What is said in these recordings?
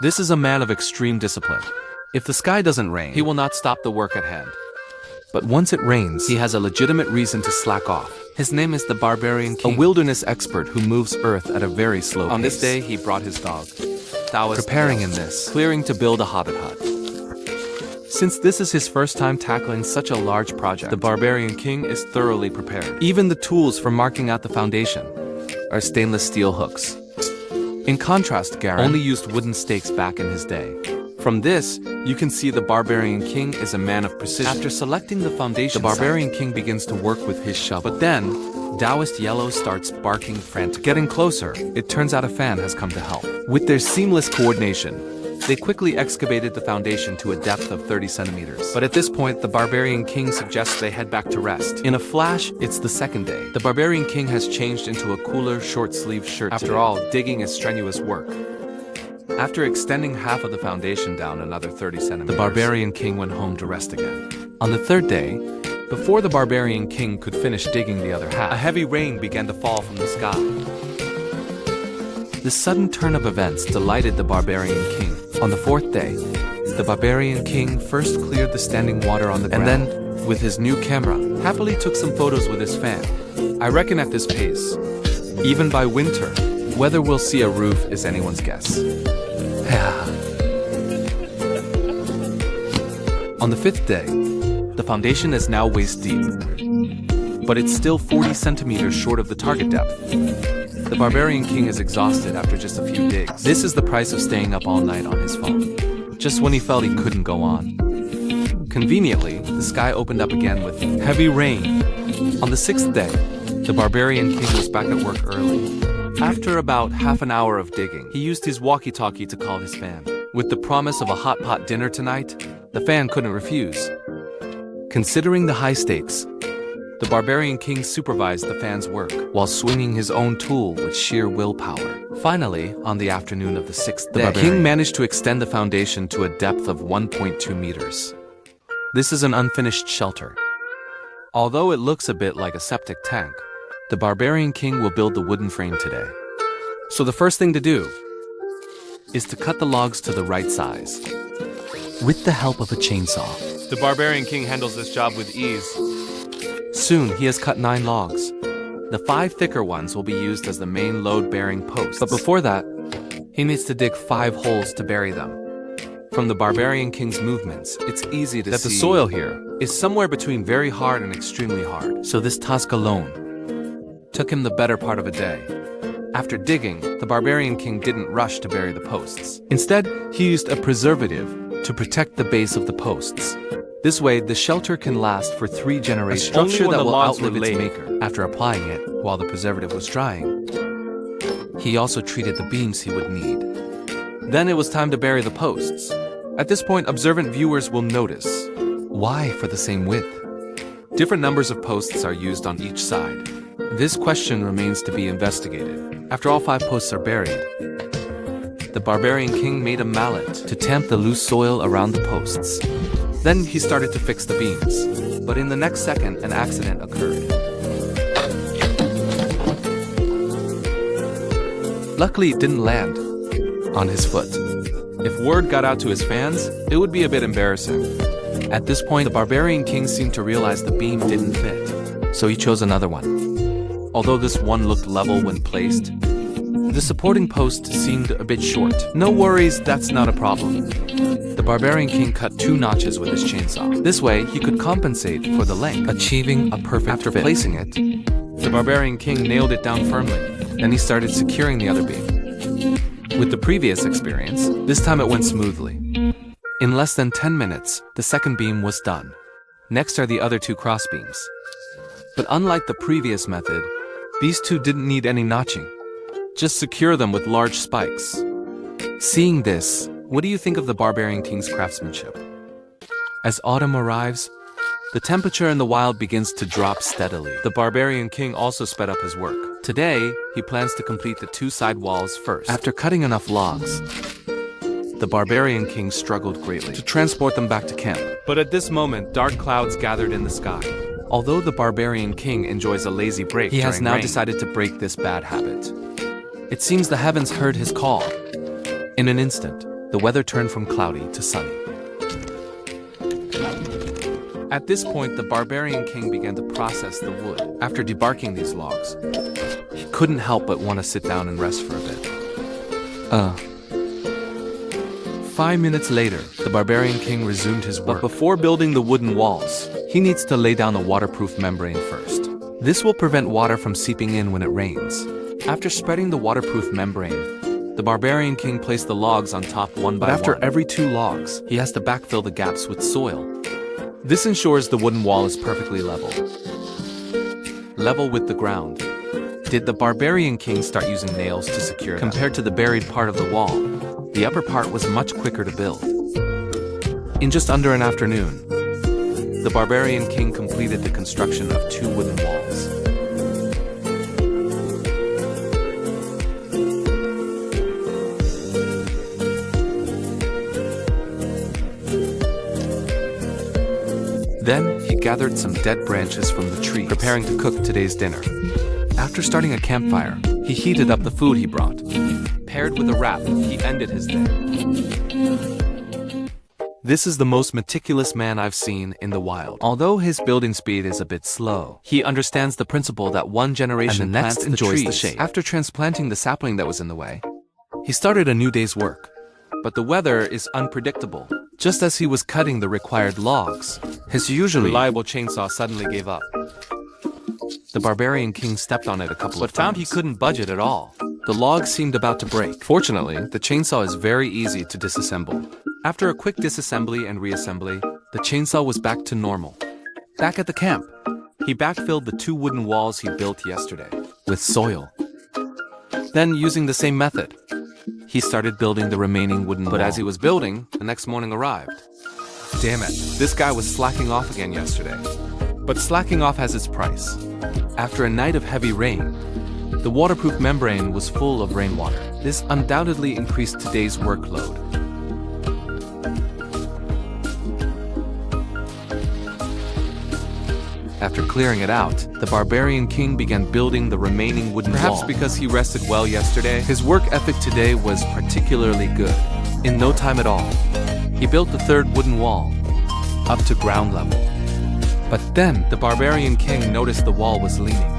This is a man of extreme discipline. If the sky doesn't rain, he will not stop the work at hand. But once it rains, he has a legitimate reason to slack off. His name is the Barbarian King, a wilderness expert who moves Earth at a very slow pace. On this day, he brought his dog, Taoist, preparing in this clearing to build a hobbit hut. Since this is his first time tackling such a large project, the Barbarian King is thoroughly prepared. Even the tools for marking out the foundation are stainless steel hooks. In contrast, Garen only used wooden stakes back in his day. From this, you can see the Barbarian King is a man of precision. After selecting the foundation, the Barbarian King begins to work with his shovel. But then, Taoist Yellow starts barking frantically. Getting closer, it turns out a fan has come to help. With their seamless coordination, they quickly excavated the foundation to a depth of 30 centimeters. But at this point, the Barbarian King suggests they head back to rest. In a flash, it's the second day. The Barbarian King has changed into a cooler, short-sleeved shirt. After all, digging is strenuous work. After extending half of the foundation down another 30 centimeters, the Barbarian King went home to rest again. On the third day, before the Barbarian King could finish digging the other half, a heavy rain began to fall from the sky. This sudden turn of events delighted the Barbarian King. On the fourth day, the Barbarian King first cleared the standing water on the ground, and then, with his new camera, happily took some photos with his fan. I reckon at this pace, even by winter, whether we'll see a roof is anyone's guess. On the fifth day, the foundation is now waist deep, but it's still 40 centimeters short of the target depth. The Barbarian King is exhausted after just a few digs. This is the price of staying up all night on his phone, just when he felt he couldn't go on. Conveniently, the sky opened up again with heavy rain. On the sixth day, the Barbarian King was back at work early. After about half an hour of digging, he used his walkie-talkie to call his fan. With the promise of a hot pot dinner tonight, the fan couldn't refuse. Considering the high stakes, the Barbarian King supervised the fan's work, while swinging his own tool with sheer willpower. Finally, on the afternoon of the sixth day, the King managed to extend the foundation to a depth of 1.2 meters. This is an unfinished shelter. Although it looks a bit like a septic tank, the Barbarian King will build the wooden frame today. So the first thing to do is to cut the logs to the right size, with the help of a chainsaw. The Barbarian King handles this job with ease. Soon, he has cut 9 logs. The 5 thicker ones will be used as the main load-bearing posts. But before that, he needs to dig 5 holes to bury them. From the Barbarian King's movements, it's easy to see that the soil here is somewhere between very hard and extremely hard. So this task alone took him the better part of a day. After digging, the Barbarian King didn't rush to bury the posts. Instead, he used a preservative to protect the base of the posts. This way, the shelter can last for 3 generations, a structure that will outlive its maker. After applying it, while the preservative was drying, he also treated the beams he would need. Then it was time to bury the posts. At this point, observant viewers will notice why for the same width. Different numbers of posts are used on each side. This question remains to be investigated. After all 5 posts are buried, the Barbarian King made a mallet to tamp the loose soil around the posts. Then he started to fix the beams, but in the next second, an accident occurred. Luckily, it didn't land on his foot. If word got out to his fans, it would be a bit embarrassing. At this point, the Barbarian King seemed to realize the beam didn't fit, so he chose another one. Although this one looked level when placed, the supporting post seemed a bit short. No worries, that's not a problem. The Barbarian King cut 2 notches with his chainsaw. This way, he could compensate for the length, achieving a perfect fit. After placing it, the Barbarian King nailed it down firmly. Then he started securing the other beam. With the previous experience, this time it went smoothly. In less than 10 minutes, the second beam was done. Next are the other 2 cross beams. But unlike the previous method, these 2 didn't need any notching. Just secure them with large spikes. Seeing this, what do you think of the Barbarian King's craftsmanship? As autumn arrives, the temperature in the wild begins to drop steadily. The Barbarian King also sped up his work. Today, he plans to complete the 2 side walls first. After cutting enough logs, the Barbarian King struggled greatly to transport them back to camp. But at this moment, dark clouds gathered in the sky. Although the Barbarian King enjoys a lazy break, he has now decided to break this bad habit. It seems the heavens heard his call. In an instant, the the weather turned from cloudy to sunny. At this point, the barbarian king began to process the wood. After debarking these logs, he couldn't help but want to sit down and rest for a bit. 5 minutes later, the barbarian king resumed his work. But before building the wooden walls, he needs to lay down a waterproof membrane first. This will prevent water from seeping in when it rains. After spreading the waterproof membrane, the barbarian king placed the logs on top one by one. But after every 2 logs, he has to backfill the gaps with soil. This ensures the wooden wall is perfectly level. Level with the ground. Did the barbarian king start using nails to secure them? Compared to the buried part of the wall, the upper part was much quicker to build. In just under an afternoon, the barbarian king completed the construction of 2 wooden walls. Then, he gathered some dead branches from the tree, preparing to cook today's dinner. After starting a campfire, he heated up the food he brought. Paired with a wrap, he ended his day. This is the most meticulous man I've seen in the wild. Although his building speed is a bit slow, he understands the principle that one generation and the next enjoys the shade. After transplanting the sapling that was in the way, he started a new day's work. But the weather is unpredictable. Just as he was cutting the required logs, his usually reliable chainsaw suddenly gave up. The barbarian king stepped on it a couple of times, but found he couldn't budge it at all. The log seemed about to break. Fortunately, the chainsaw is very easy to disassemble. After a quick disassembly and reassembly, the chainsaw was back to normal. Back at the camp, he backfilled the 2 wooden walls he built yesterday with soil. Then, using the same method, he started building the remaining wooden wall. But as he was building, the next morning arrived. Damn it, this guy was slacking off again yesterday. But slacking off has its price. After a night of heavy rain, the waterproof membrane was full of rainwater. This undoubtedly increased today's workload. After clearing it out, the barbarian king began building the remaining wooden wall. Perhaps because he rested well yesterday, his work ethic today was particularly good. In no time at all, he built the 3rd wooden wall, up to ground level. But then, the barbarian king noticed the wall was leaning.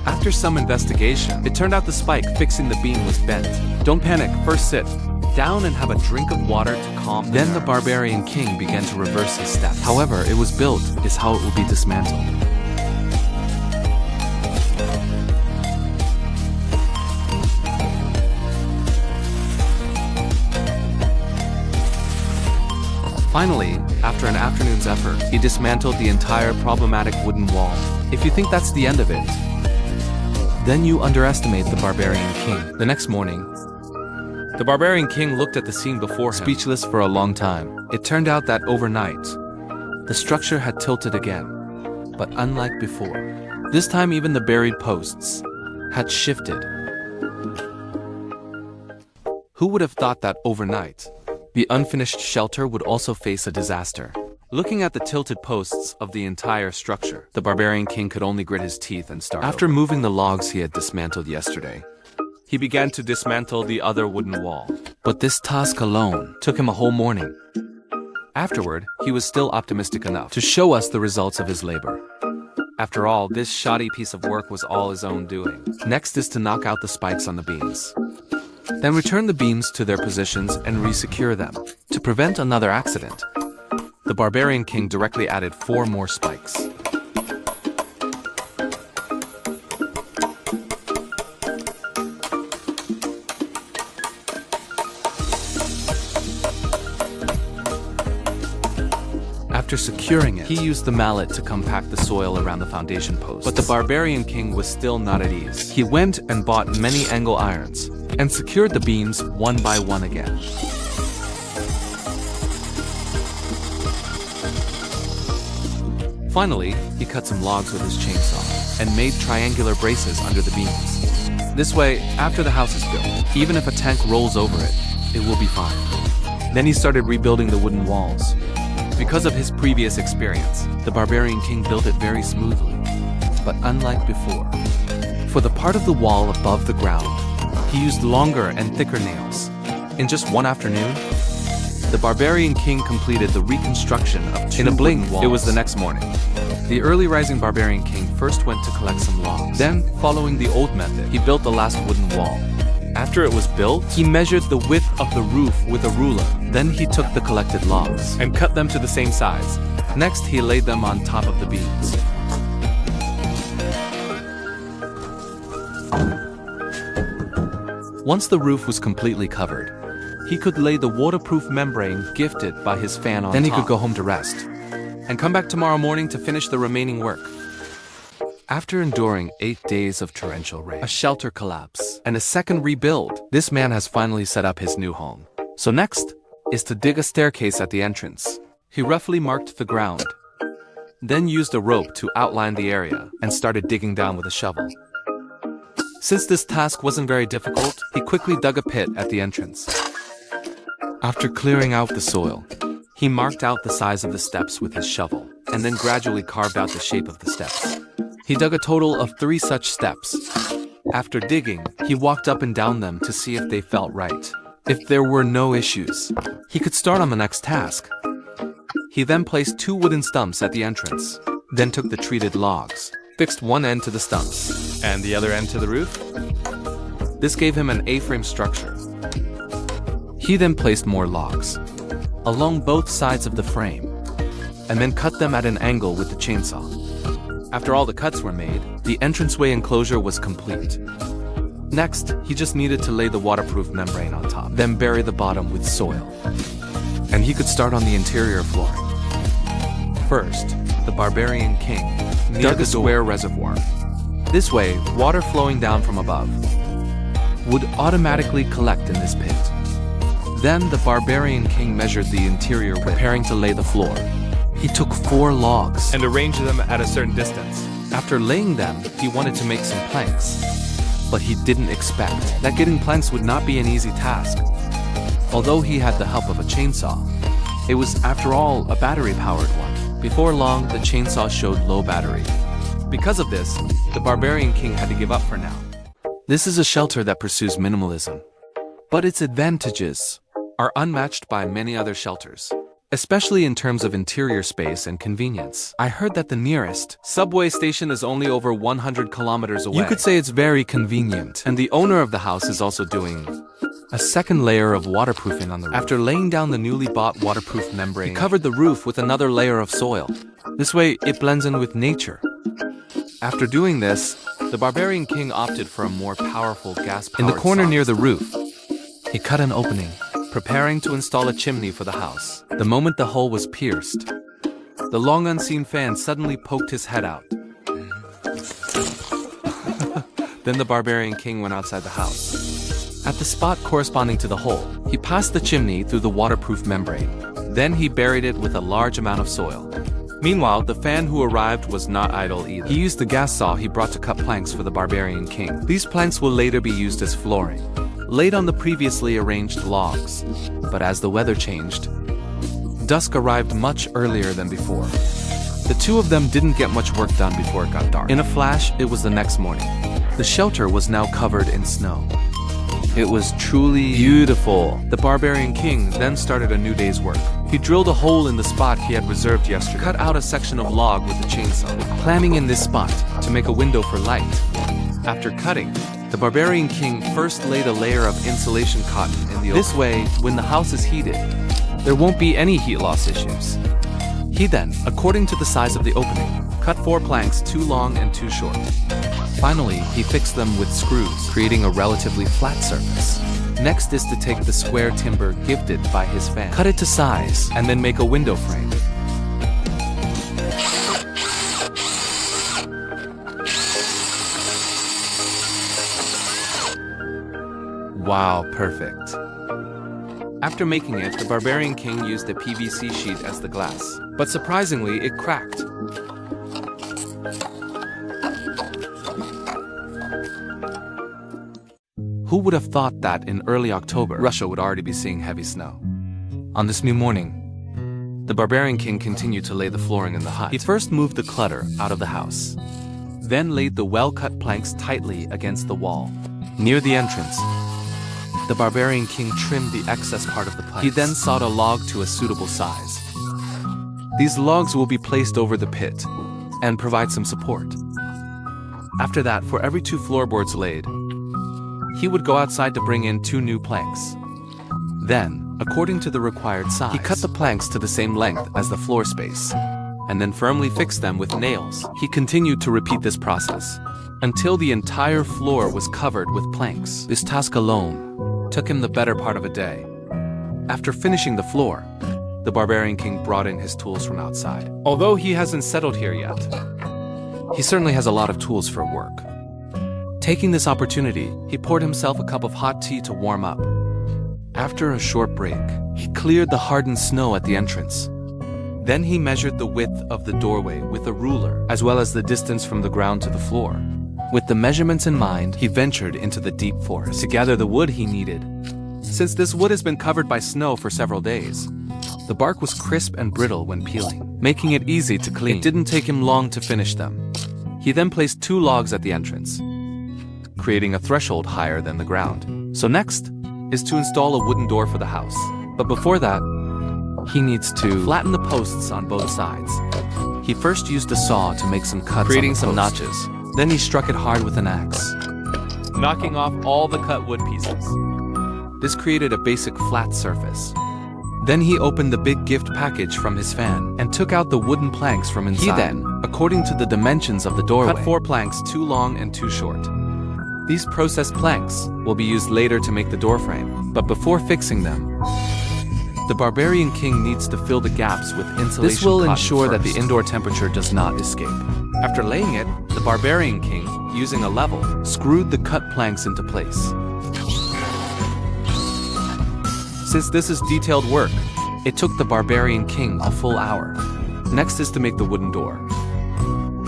After some investigation, it turned out the spike fixing the beam was bent. Don't panic, first sit down and have a drink of water to calm. Then the barbarian king began to reverse his steps. However, it was built is how it will be dismantled. Finally, after an afternoon's effort, he dismantled the entire problematic wooden wall. If you think that's the end of it, then you underestimate the barbarian king. The next morning, the barbarian king looked at the scene before him, speechless for a long time. It turned out that overnight, the structure had tilted again, but unlike before. This time even the buried posts had shifted. Who would have thought that overnight, the unfinished shelter would also face a disaster? Looking at the tilted posts of the entire structure, the barbarian king could only grit his teeth and start After moving the logs he had dismantled yesterday, he began to dismantle the other wooden wall. But this task alone took him a whole morning. Afterward, he was still optimistic enough to show us the results of his labor. After all, this shoddy piece of work was all his own doing. Next is to knock out the spikes on the beams. Then return the beams to their positions and re-secure them. To prevent another accident, the barbarian king directly added 4 more spikes. After securing it, he used the mallet to compact the soil around the foundation post. But the barbarian king was still not at ease. He went and bought many angle irons and secured the beams one by one again. Finally, he cut some logs with his chainsaw and made triangular braces under the beams. This way, after the house is built, even if a tank rolls over it, it will be fine. Then he started rebuilding the wooden walls. Because of his previous experience, the barbarian king built it very smoothly. But unlike before, for the part of the wall above the ground, he used longer and thicker nails. In just one afternoon, the Barbarian King completed the reconstruction of 2 In a blink, it was the next morning. The early rising Barbarian King first went to collect some logs. Then, following the old method, he built the last wooden wall. After it was built, he measured the width of the roof with a ruler. Then he took the collected logs and cut them to the same size. Next, he laid them on top of the beams. Once the roof was completely covered, he could lay the waterproof membrane gifted by his fan on top. Then he could go home to rest and come back tomorrow morning to finish the remaining work. After enduring 8 days of torrential rain, a shelter collapse, and a second rebuild, this man has finally set up his new home. So next is to dig a staircase at the entrance. He roughly marked the ground, then used a rope to outline the area and started digging down with a shovel. Since this task wasn't very difficult, he quickly dug a pit at the entrance. After clearing out the soil, he marked out the size of the steps with his shovel and then gradually carved out the shape of the steps. He dug a total of 3 such steps. After digging, he walked up and down them to see if they felt right. If there were no issues, he could start on the next task. He then placed 2 wooden stumps at the entrance, then took the treated logs, fixed one end to the stumps, and the other end to the roof. This gave him an A-frame structure. He then placed more logs along both sides of the frame, and then cut them at an angle with the chainsaw. After all the cuts were made, the entranceway enclosure was complete. Next, he just needed to lay the waterproof membrane on top, then bury the bottom with soil. And he could start on the interior flooring. First, the Barbarian King dug a square reservoir. This way, water flowing down from above would automatically collect in this pit. Then the Barbarian King measured the interior, preparing to lay the floor. He took 4 logs and arranged them at a certain distance. After laying them, he wanted to make some planks. But he didn't expect that getting planks would not be an easy task. Although he had the help of a chainsaw, it was, after all, a battery-powered one. Before long, the chainsaw showed low battery. Because of this, the Barbarian King had to give up for now. This is a shelter that pursues minimalism, but its advantages are unmatched by many other shelters, especially in terms of interior space and convenience. I heard that the nearest subway station is only over 100 kilometers away. You could say it's very convenient. And the owner of the house is also doing a second layer of waterproofing on the roof. After laying down the newly bought waterproof membrane, he covered the roof with another layer of soil. This way, it blends in with nature. After doing this, the Barbarian King opted for a more powerful gas-powered In the corner near the roof, he cut an opening, preparing to install a chimney for the house. The moment the hole was pierced, the long unseen fan suddenly poked his head out. Then the Barbarian King went outside the house. At the spot corresponding to the hole, he passed the chimney through the waterproof membrane. Then he buried it with a large amount of soil. Meanwhile, the fan who arrived was not idle either. He used the gas saw he brought to cut planks for the Barbarian King. These planks will later be used as flooring, laid on the previously arranged logs. But as the weather changed, dusk arrived much earlier than before. The two of them didn't get much work done before it got dark. In a flash, it was the next morning. The shelter was now covered in snow. It was truly beautiful. The Barbarian King then started a new day's work. He drilled a hole in the spot he had reserved yesterday, cut out a section of log with the chainsaw, clamming in this spot to make a window for light. After cutting, the Barbarian King first laid a layer of insulation cotton in the open. This way, when the house is heated, there won't be any heat loss issues. He then, according to the size of the opening, cut 4 planks, 2 long and 2 short. Finally, he fixed them with screws, creating a relatively flat surface. Next is to take the square timber gifted by his fan, cut it to size, and then make a window frame. Wow, perfect. After making it, the Barbarian King used a PVC sheet as the glass, but surprisingly, it cracked. Who would have thought that in early October, Russia would already be seeing heavy snow? On this new morning, the Barbarian King continued to lay the flooring in the hut. He first moved the clutter out of the house, then laid the well-cut planks tightly against the wall, near the entrance. The barbarian king trimmed the excess part of the planks. He then sawed a log to a suitable size. These logs will be placed over the pit and provide some support. After that, for every 2 floorboards laid, he would go outside to bring in 2 new planks. Then, according to the required size, he cut the planks to the same length as the floor space, and then firmly fixed them with nails. He continued to repeat this process until the entire floor was covered with planks. This task alone took him the better part of a day. After finishing the floor, the barbarian king brought in his tools from outside. Although he hasn't settled here yet, he certainly has a lot of tools for work. Taking this opportunity, he poured himself a cup of hot tea to warm up. After a short break, he cleared the hardened snow at the entrance. Then he measured the width of the doorway with a ruler, as well as the distance from the ground to the floor. With the measurements in mind, he ventured into the deep forest to gather the wood he needed. Since this wood has been covered by snow for several days, the bark was crisp and brittle when peeling, making it easy to clean. It didn't take him long to finish them. He then placed 2 logs at the entrance, creating a threshold higher than the ground. So next is to install a wooden door for the house. But before that, he needs to flatten the posts on both sides. He first used a saw to make some cuts, creating some notches. Then he struck it hard with an axe, knocking off all the cut wood pieces. This created a basic flat surface. Then he opened the big gift package from his fan and took out the wooden planks from inside. He then, according to the dimensions of the doorway, cut 4 planks, 2 long and 2 short. These processed planks will be used later to make the door frame, but before fixing them, the barbarian king needs to fill the gaps with insulation. This will ensure that the indoor temperature does not escape. After laying it, the barbarian king, using a level, screwed the cut planks into place. Since this is detailed work, it took the barbarian king a full hour. Next is to make the wooden door.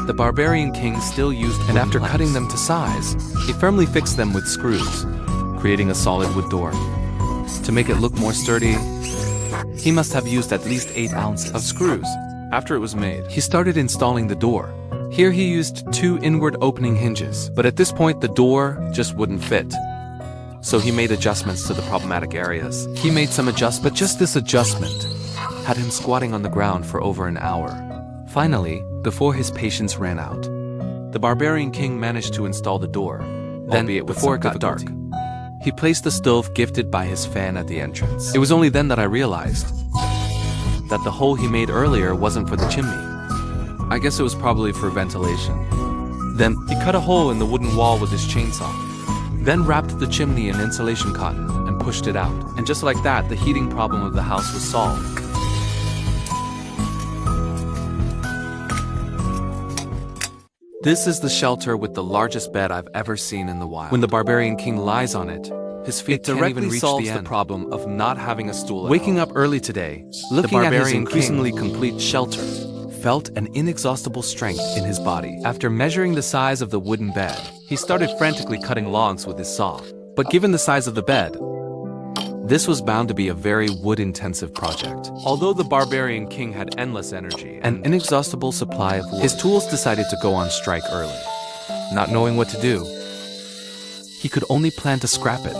The barbarian king still used wooden planks. After cutting them to size, he firmly fixed them with screws, creating a solid wood door. To make it look more sturdy, he must have used at least 8 ounces of screws. After it was made, he started installing the door. Here he used 2 inward opening hinges, but at this point the door just wouldn't fit. So he made adjustments to the problematic areas. He made some adjustments, but just this adjustment had him squatting on the ground for over an hour. Finally, before his patience ran out, the barbarian king managed to install the door. Then, before it got dark, he placed the stove gifted by his fan at the entrance. It was only then that I realized that the hole he made earlier wasn't for the chimney. I guess it was probably for ventilation. Then, he cut a hole in the wooden wall with his chainsaw, then wrapped the chimney in insulation cotton and pushed it out. And just like that, the heating problem of the house was solved. This is the shelter with the largest bed I've ever seen in the wild. When the barbarian king lies on it, his feet can't even reach the end. The problem of not having a stool. Waking up early today, looking at his increasingly complete shelter, felt an inexhaustible strength in his body. After measuring the size of the wooden bed, he started frantically cutting logs with his saw. But given the size of the bed, this was bound to be a very wood-intensive project. Although the barbarian king had endless energy and an inexhaustible supply of wood, his tools decided to go on strike early. Not knowing what to do, he could only plan to scrap it.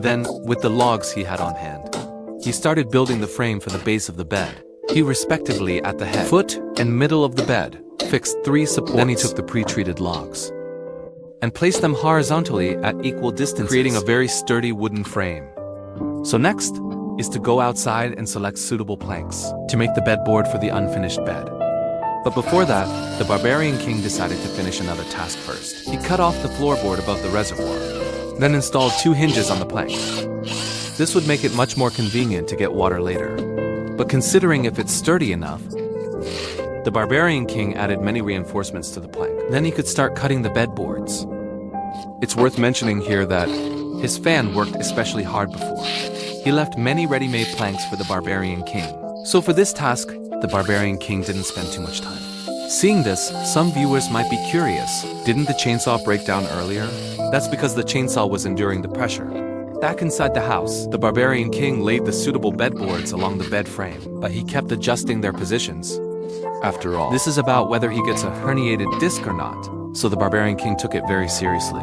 Then, with the logs he had on hand, he started building the frame for the base of the bed. He respectively at the head, foot, and middle of the bed fixed 3 supports. Then he took the pre-treated logs and placed them horizontally at equal distances, creating a very sturdy wooden frame. So next is to go outside and select suitable planks to make the bedboard for the unfinished bed. But before that, the barbarian king decided to finish another task first. He cut off the floorboard above the reservoir, then installed 2 hinges on the plank. This would make it much more convenient to get water later. But considering if it's sturdy enough, the barbarian king added many reinforcements to the plank. Then he could start cutting the bedboards. It's worth mentioning here that his fan worked especially hard before. He left many ready-made planks for the barbarian king. So for this task, the barbarian king didn't spend too much time. Seeing this, some viewers might be curious. Didn't the chainsaw break down earlier? That's because the chainsaw was enduring the pressure. Back inside the house, the barbarian king laid the suitable bedboards along the bed frame, but he kept adjusting their positions. After all, this is about whether he gets a herniated disc or not, so the barbarian king took it very seriously.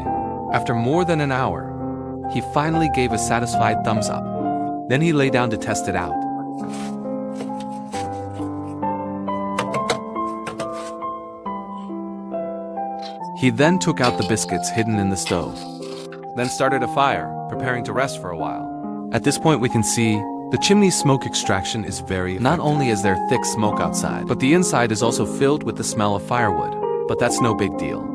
After more than an hour, He finally gave a satisfied thumbs up. Then he lay down to test it out. He then took out the biscuits hidden in the stove. Then started a fire, preparing to rest for a while. At this point we can see the chimney's smoke extraction is very effective. Not only is there thick smoke outside, but the inside is also filled with the smell of firewood. But that's no big deal.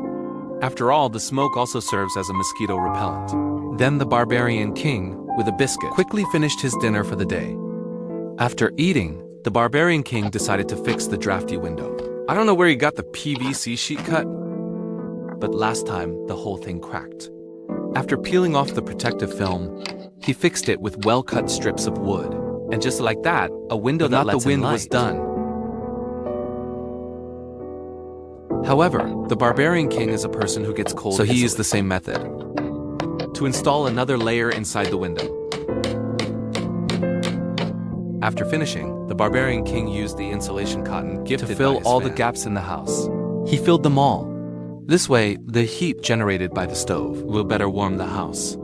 After all, the smoke also serves as a mosquito repellent. Then the barbarian king, with a biscuit, quickly finished his dinner for the day. After eating, the barbarian king decided to fix the drafty window. I don't know where he got the PVC sheet cut, but last time the whole thing cracked. After peeling off the protective film, he fixed it with well-cut strips of wood. And just like that, a window that lets in light was done. However, the barbarian king is a person who gets cold, so he used the same method to install another layer inside the window. After finishing, the barbarian king used the insulation cotton gifted to fill all the gaps in the house. He filled them all. This way, the heat generated by the stove will better warm the house.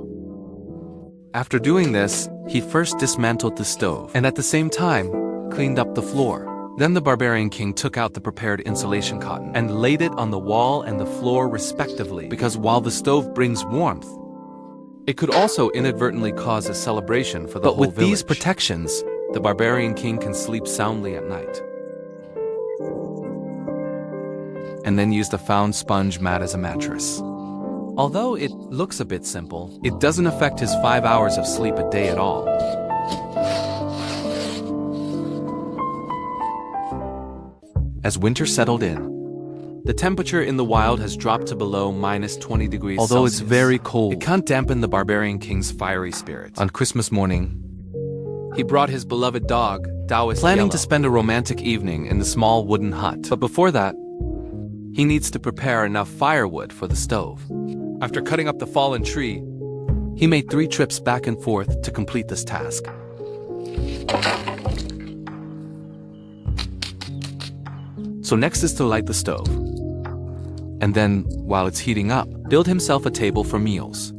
After doing this, he first dismantled the stove and at the same time, cleaned up the floor. Then the barbarian king took out the prepared insulation cotton and laid it on the wall and the floor respectively, because while the stove brings warmth, it could also inadvertently cause a celebration for the whole village. But with these protections, the barbarian king can sleep soundly at night. And then use the found sponge mat as a mattress. Although it looks a bit simple, it doesn't affect his 5 hours of sleep a day at all. As winter settled in, the temperature in the wild has dropped to below -20 degrees Celsius. Although it's very cold, it can't dampen the barbarian king's fiery spirit. On Christmas morning, he brought his beloved dog, Taoist planning to spend a romantic evening in the small wooden hut. But before that, he needs to prepare enough firewood for the stove. After cutting up the fallen tree, he made 3 trips back and forth to complete this task. So next is to light the stove. And then, while it's heating up, build himself a table for meals.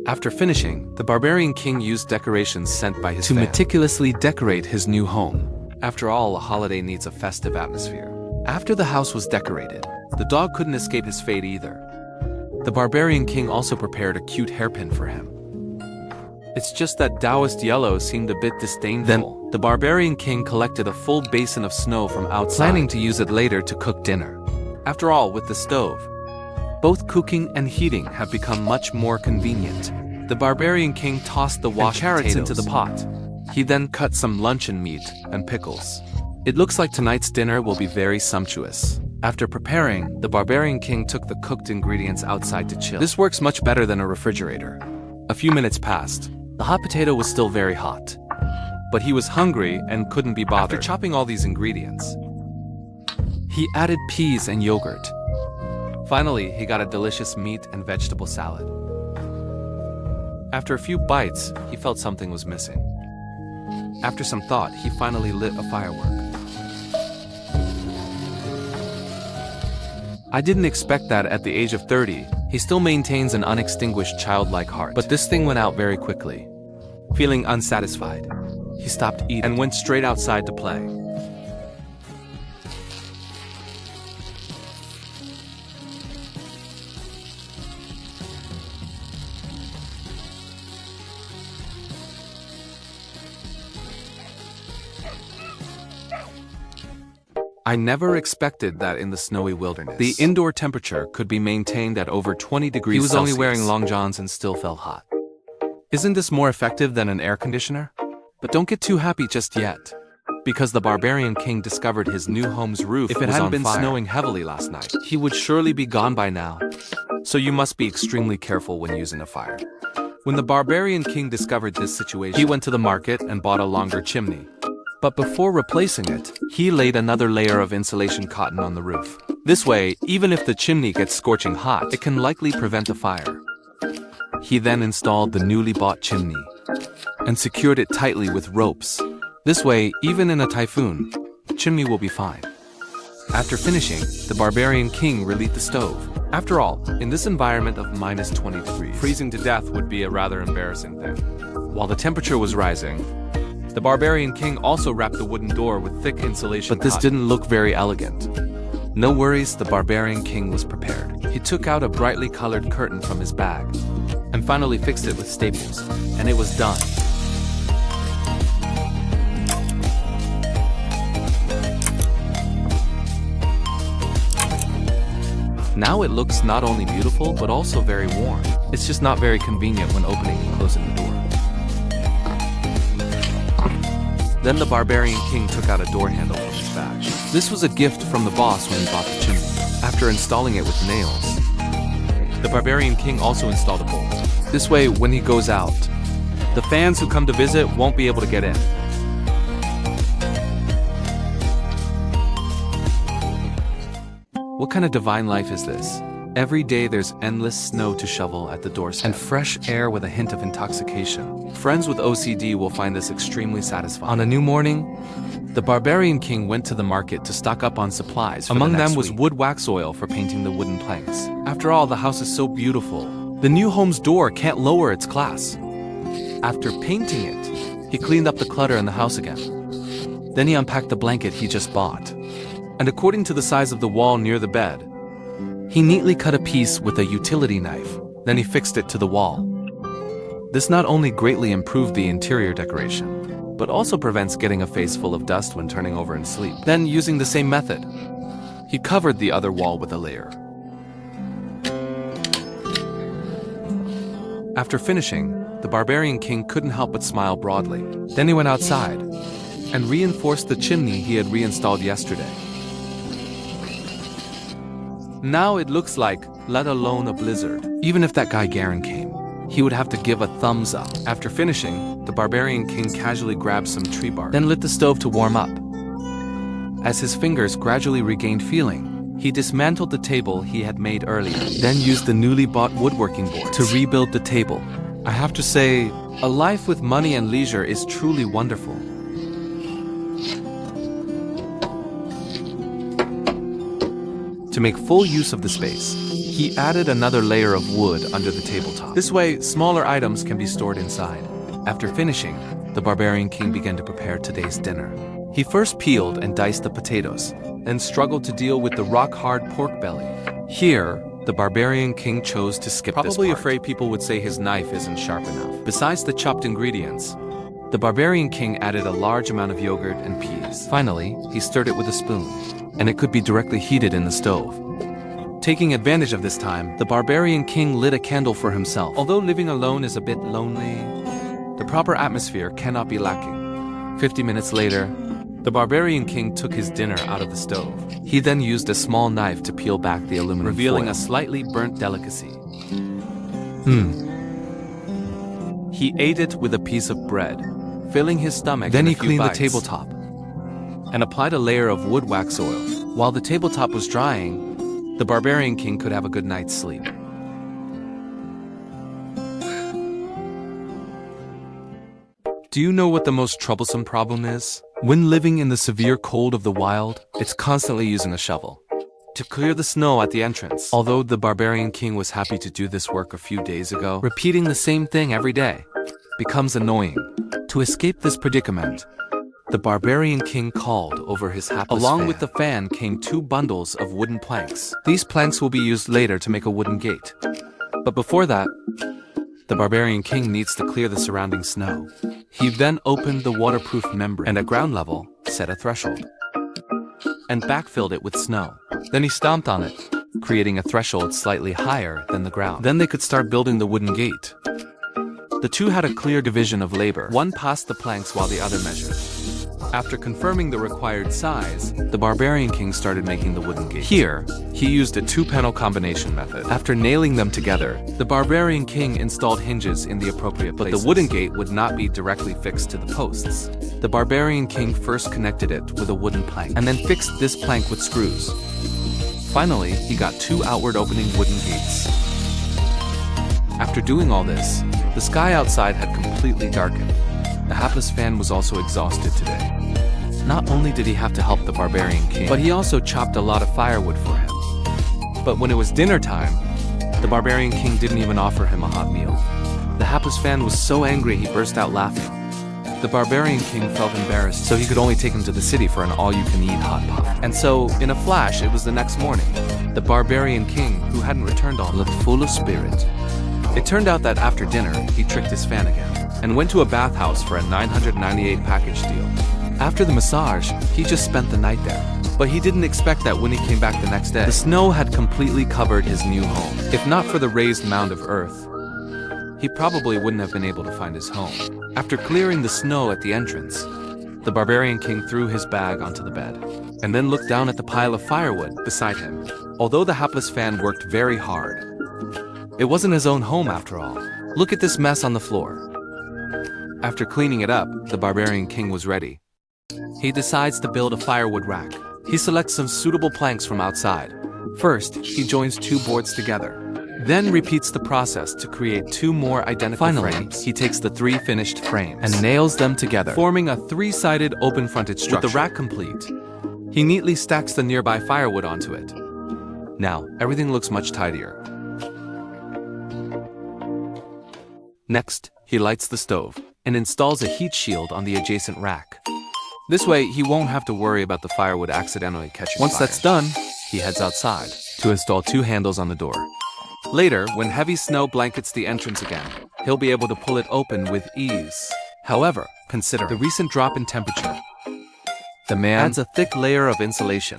After finishing, the barbarian king used decorations sent by his family to meticulously decorate his new home. After all, a holiday needs a festive atmosphere. After the house was decorated, the dog couldn't escape his fate either. The barbarian king also prepared a cute hairpin for him. It's just that Taoist Yellow seemed a bit disdainful. Then, the barbarian king collected a full basin of snow from outside, planning to use it later to cook dinner. After all, with the stove, both cooking and heating have become much more convenient. The barbarian king tossed the washed carrots into the pot. He then cut some luncheon meat and pickles. It looks like tonight's dinner will be very sumptuous. After preparing, the barbarian king took the cooked ingredients outside to chill. This works much better than a refrigerator. A few minutes passed. The hot potato was still very hot. But he was hungry and couldn't be bothered. After chopping all these ingredients, he added peas and yogurt. Finally, he got a delicious meat and vegetable salad. After a few bites, he felt something was missing. After some thought, he finally lit a firework. I didn't expect that at the age of 30, he still maintains an unextinguished childlike heart. But this thing went out very quickly. Feeling unsatisfied, he stopped eating and went straight outside to play. I never expected that in the snowy wilderness, the indoor temperature could be maintained at over 20 degrees Celsius. He was only wearing long johns and still felt hot. Isn't this more effective than an air conditioner? But don't get too happy just yet, because the barbarian king discovered his new home's roof was on fire. If it hadn't been snowing heavily last night, he would surely be gone by now. So you must be extremely careful when using a fire. When the barbarian king discovered this situation, he went to the market and bought a longer chimney. But before replacing it, he laid another layer of insulation cotton on the roof. This way, even if the chimney gets scorching hot, it can likely prevent a fire. He then installed the newly bought chimney and secured it tightly with ropes. This way, even in a typhoon, the chimney will be fine. After finishing, the barbarian king relit the stove. After all, in this environment of minus 20 degrees, freezing to death would be a rather embarrassing thing. While the temperature was rising, the barbarian king also wrapped the wooden door with thick insulation. But this didn't look very elegant. No worries, the barbarian king was prepared. He took out a brightly colored curtain from his bag and finally fixed it with staples, and it was done. Now it looks not only beautiful, but also very warm. It's just not very convenient when opening and closing the door. Then the barbarian king took out a door handle from his bag. This was a gift from the boss when he bought the chimney. After installing it with nails, the barbarian king also installed a bolt. This way, when he goes out, the fans who come to visit won't be able to get in. What kind of divine life is this? Every day there's endless snow to shovel at the doorstep and fresh air with a hint of intoxication. Friends with OCD will find this extremely satisfying. On a new morning, the barbarian king went to the market to stock up on supplies. Among them was wood wax oil for painting the wooden planks. After all, the house is so beautiful. The new home's door can't lower its class. After painting it, he cleaned up the clutter in the house again. Then he unpacked the blanket he just bought. And according to the size of the wall near the bed, he neatly cut a piece with a utility knife. Then he fixed it to the wall. This not only greatly improved the interior decoration, but also prevents getting a face full of dust when turning over in sleep. Then, using the same method, he covered the other wall with a layer. After finishing, the barbarian king couldn't help but smile broadly. Then he went outside and reinforced the chimney he had reinstalled yesterday. Now it looks like, let alone a blizzard. Even if that guy Garen came, he would have to give a thumbs up. After finishing, the barbarian king casually grabbed some tree bark, then lit the stove to warm up. As his fingers gradually regained feeling, he dismantled the table he had made earlier, then used the newly bought woodworking board to rebuild the table. I have to say, a life with money and leisure is truly wonderful. To make full use of the space, he added another layer of wood under the tabletop. This way, smaller items can be stored inside. After finishing, the barbarian king began to prepare today's dinner. He first peeled and diced the potatoes, then struggled to deal with the rock-hard pork belly. Here, the barbarian king chose to skip this part. Probably afraid people would say his knife isn't sharp enough. Besides the chopped ingredients, the barbarian king added a large amount of yogurt and peas. Finally, he stirred it with a spoon, and it could be directly heated in the stove. Taking advantage of this time, the barbarian king lit a candle for himself. Although living alone is a bit lonely, the proper atmosphere cannot be lacking. 50 minutes later, the barbarian king took his dinner out of the stove. He then used a small knife to peel back the aluminum revealing foil, a slightly burnt delicacy. He ate it with a piece of bread, filling his stomach. Then he cleaned the tabletop and applied a layer of wood wax oil. While the tabletop was drying, the barbarian king could have a good night's sleep. Do you know what the most troublesome problem is? When living in the severe cold of the wild, it's constantly using a shovel to clear the snow at the entrance. Although the barbarian king was happy to do this work a few days ago, repeating the same thing every day becomes annoying. To escape this predicament, the barbarian king called over his hapless fan. Along with the fan came 2 bundles of wooden planks. These planks will be used later to make a wooden gate. But before that, the barbarian king needs to clear the surrounding snow. He then opened the waterproof membrane and at ground level, set a threshold, and backfilled it with snow. Then he stomped on it, creating a threshold slightly higher than the ground. Then they could start building the wooden gate. The two had a clear division of labor. One passed the planks while the other measured. After confirming the required size, the barbarian king started making the wooden gate. Here, he used a 2-panel combination method. After nailing them together, the barbarian king installed hinges in the appropriate places. But the wooden gate would not be directly fixed to the posts. The barbarian king first connected it with a wooden plank, and then fixed this plank with screws. Finally, he got 2 outward opening wooden gates. After doing all this, the sky outside had completely darkened. The hapless fan was also exhausted today. Not only did he have to help the barbarian king, but he also chopped a lot of firewood for him. But when it was dinner time, the barbarian king didn't even offer him a hot meal. The hapless fan was so angry he burst out laughing. The barbarian king felt embarrassed, so he could only take him to the city for an all-you-can-eat hot pot. And so, in a flash, it was the next morning. The barbarian king, who hadn't returned all, looked full of spirit. It turned out that after dinner, he tricked his fan again, and went to a bathhouse for a 998 package deal. After the massage, he just spent the night there. But he didn't expect that when he came back the next day, the snow had completely covered his new home. If not for the raised mound of earth, he probably wouldn't have been able to find his home. After clearing the snow at the entrance, the barbarian king threw his bag onto the bed, and then looked down at the pile of firewood beside him. Although the hapless fan worked very hard, it wasn't his own home after all. Look at this mess on the floor. After cleaning it up, the barbarian king was ready. He decides to build a firewood rack. He selects some suitable planks from outside. First, he joins two boards together. Then repeats the process to create two more identical frames. He takes the three finished frames and nails them together, forming a three-sided open-fronted structure. With the rack complete, he neatly stacks the nearby firewood onto it. Now, everything looks much tidier. Next, he lights the stove and installs a heat shield on the adjacent rack. This way, he won't have to worry about the firewood accidentally catching fire. Once that's done, he heads outside to install two handles on the door. Later, when heavy snow blankets the entrance again, he'll be able to pull it open with ease. However, consider the recent drop in temperature. The man adds a thick layer of insulation.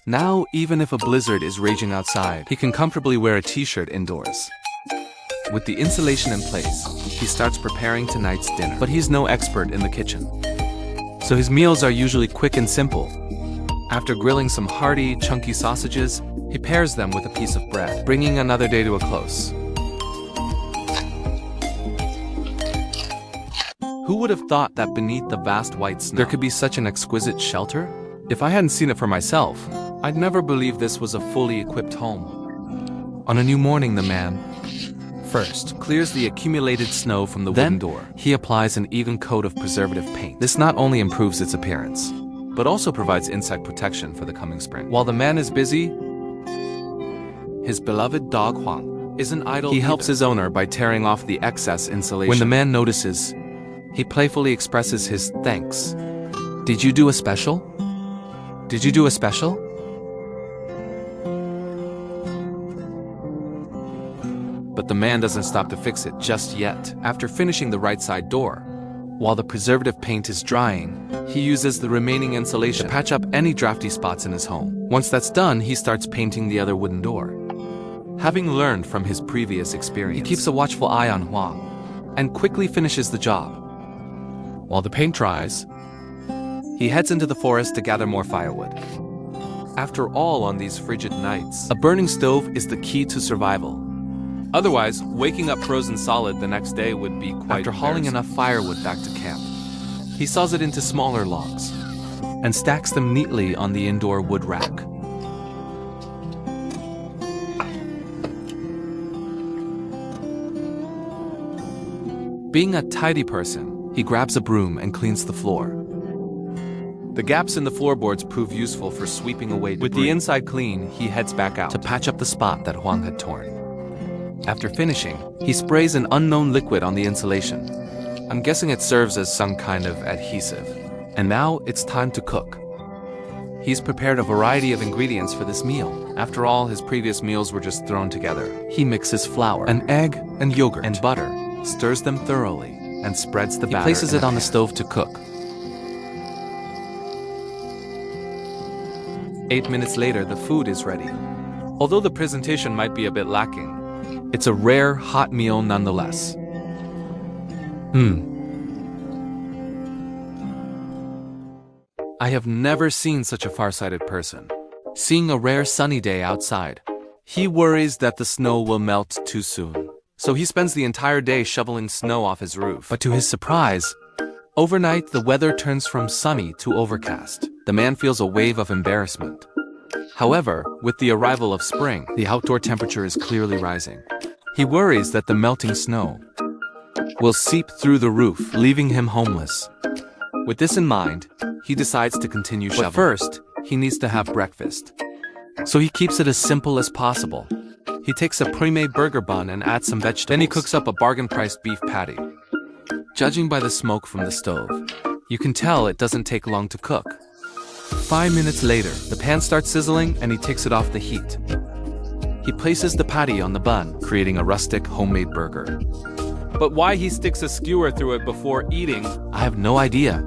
Now, even if a blizzard is raging outside, he can comfortably wear a t-shirt indoors. With the insulation in place, he starts preparing tonight's dinner. But he's no expert in the kitchen, so his meals are usually quick and simple. After grilling some hearty, chunky sausages, he pairs them with a piece of bread, bringing another day to a close. Who would have thought that beneath the vast white snow, there could be such an exquisite shelter? If I hadn't seen it for myself, I'd never believe this was a fully equipped home. On a new morning, the man first clears the accumulated snow from the wooden door. He applies an even coat of preservative paint. This not only improves its appearance, but also provides insect protection for the coming spring. While the man is busy, his beloved dog Huang isn't idle. He helps his owner by tearing off the excess insulation. When the man notices, he playfully expresses his thanks. Did you do a special? Did you do a special? But the man doesn't stop to fix it just yet. After finishing the right side door, while the preservative paint is drying, he uses the remaining insulation to patch up any drafty spots in his home. Once that's done, he starts painting the other wooden door. Having learned from his previous experience, he keeps a watchful eye on Huang and quickly finishes the job. While the paint dries, he heads into the forest to gather more firewood. After all, on these frigid nights, a burning stove is the key to survival. Otherwise, waking up frozen solid the next day would be quite After hauling enough firewood back to camp, he saws it into smaller logs and stacks them neatly on the indoor wood rack. Being a tidy person, he grabs a broom and cleans the floor. The gaps in the floorboards prove useful for sweeping away debris. With the inside clean, he heads back out to patch up the spot that Huang had torn. After finishing, he sprays an unknown liquid on the insulation. I'm guessing it serves as some kind of adhesive. And now it's time to cook. He's prepared a variety of ingredients for this meal. After all, his previous meals were just thrown together. He mixes flour, an egg, and yogurt, and butter, stirs them thoroughly, and spreads the batter. He places it on the stove to cook. 8 minutes later, the food is ready. Although the presentation might be a bit lacking, it's a rare, hot meal nonetheless. I have never seen such a farsighted person. Seeing a rare sunny day outside, he worries that the snow will melt too soon. So he spends the entire day shoveling snow off his roof. But to his surprise, overnight the weather turns from sunny to overcast. The man feels a wave of embarrassment. However, with the arrival of spring, the outdoor temperature is clearly rising. He worries that the melting snow will seep through the roof, leaving him homeless. With this in mind, he decides to continue shoveling. But first, he needs to have breakfast. So he keeps it as simple as possible. He takes a pre-made burger bun and adds some vegetables. Then he cooks up a bargain-priced beef patty. Judging by the smoke from the stove, you can tell it doesn't take long to cook. 5 minutes later, the pan starts sizzling and he takes it off the heat. He places the patty on the bun, creating a rustic homemade burger. But why he sticks a skewer through it before eating, I have no idea.